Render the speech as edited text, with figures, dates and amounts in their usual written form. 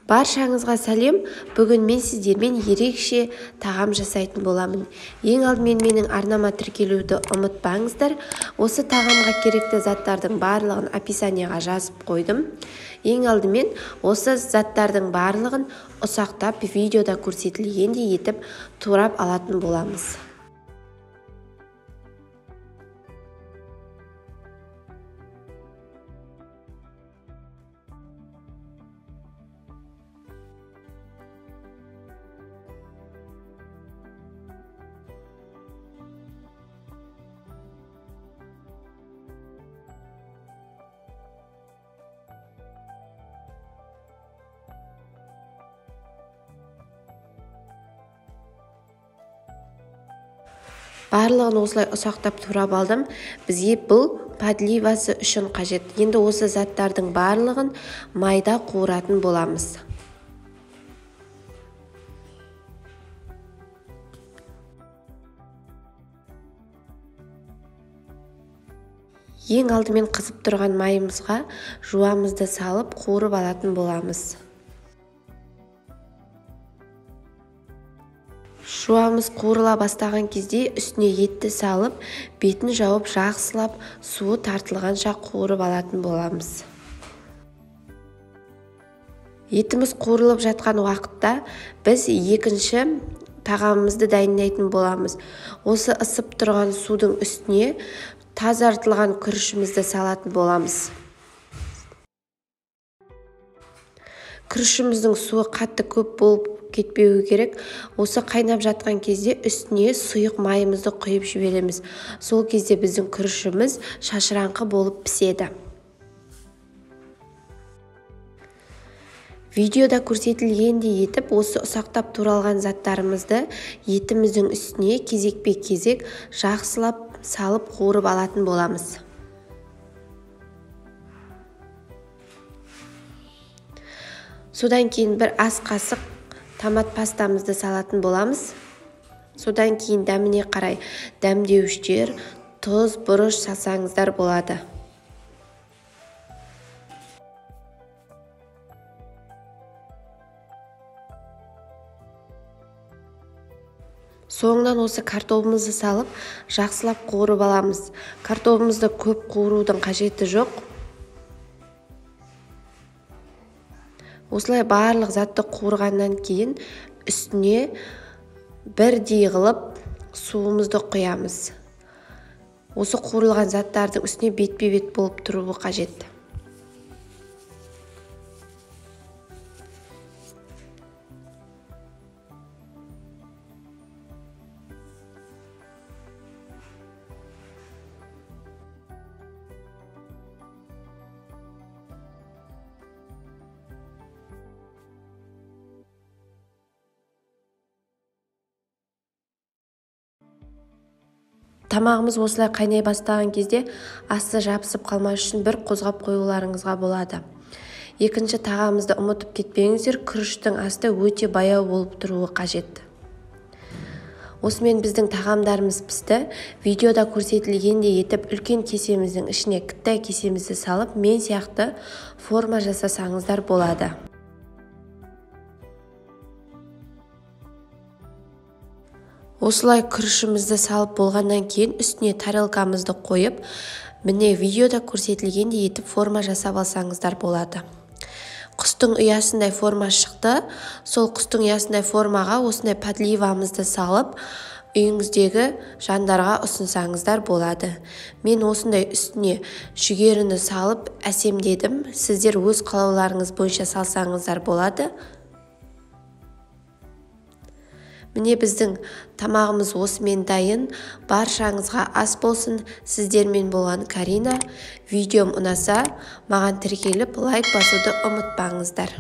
Баршаңызға сәлем. Бүгін мен сіздермен ерекше тағам жасайтын боламын. Ең алдымен менің арнама тіркелуді ұмытпаңыздар. Осы тағамға керекті заттардың барлығын описанияға жазып қойдым. Ең алдымен осы заттардың барлығын ұсақтап видеода көрсетілгендей етіп турап алатын боламыз. Барлығын осылай ұсақтап турап алдым. Бізге бұл подливасы үшін қажет. Енді осы заттардың барлығын майда қуыратын боламыз. Ең алдымен қызып тұрған майымызға жуамызды салып қуырып алатын боламыз. Жуамыз қуырыла бастаған кезде үстіне етті салып, бетін жауып жақсылап, суы тартылғанша қуырып алатын боламыз. Етіміз қуырылып жатқан уақытта біз екінші тағамымызды дайындайтын боламыз. Осы ысып тұрған судың үстіне тазартылған күрішімізді салатын боламыз. Күрішіміздің суы қатты көп болып кетпеуі керек. Осы қайнап жатқан кезде үстіне сұйық майымызды құйып жібереміз. Сол кезде біздің күрішіміз шашыраңқы болып піседі. Видеода көрсетілгендей етіп, осы ұсақтап туралған заттарымызды етіміздің үстіне кезекпе-кезек жақсылап салып қуырып алатын боламыз. Содан кейін бір ас қасық томат пастамызды салатын боламыз. Содан кейін дәміне қарай дәмдеуіштер, тұз, бұрыш салсаңыздар болады. Соңынан осы картобымызды салып, жақсылап қуырып аламыз. Картобымызды көп қуырудың қажеті жоқ. Осылай барлық затты қуырғаннан кейін үстіне бірдей қылып суымызды құямыз. Осы қуырылған заттардың үстіне бетпе-бет болып тұруы қажет. Тамағымыз осылай қайнай бастаған кезде асты жабысып қалмас үшін бір қозғап қоюларыңызға болады. Екінші тағамызды ұмытып кетпеңіздер, күріштің асты өте баяу болып тұруы қажет. Осымен біздің тағамдарымыз пісті. Видеода көрсетілгендей етіп үлкен кесеміздің ішіне кіттай кесемізді салып, мен сияқты форма жасасаңыздар болады. Осылай күрішімізді салып болғаннан кейін үстіне тарелкамызды қойып, міне видеода көрсетілгендей етіп форма жасап алсаңыздар болады. Құстың ұясындай форма шықты. Сол құстың ұясындай формаға осындай подливамызды салып, үйіңіздегі жандарға ұсынсаңыздар болады. Мен осындай үстіне жүгеріні салып әсемдедім. Сіздер өз қалауларыңыз бойынша салсаңыздар болады. Міне біздің тамағымыз осымен дайын. Баршаңызға ас болсын. Сіздермен болған Карина. Видеом ұнаса, маған тіркеліп лайк басуды ұмытпаңыздар.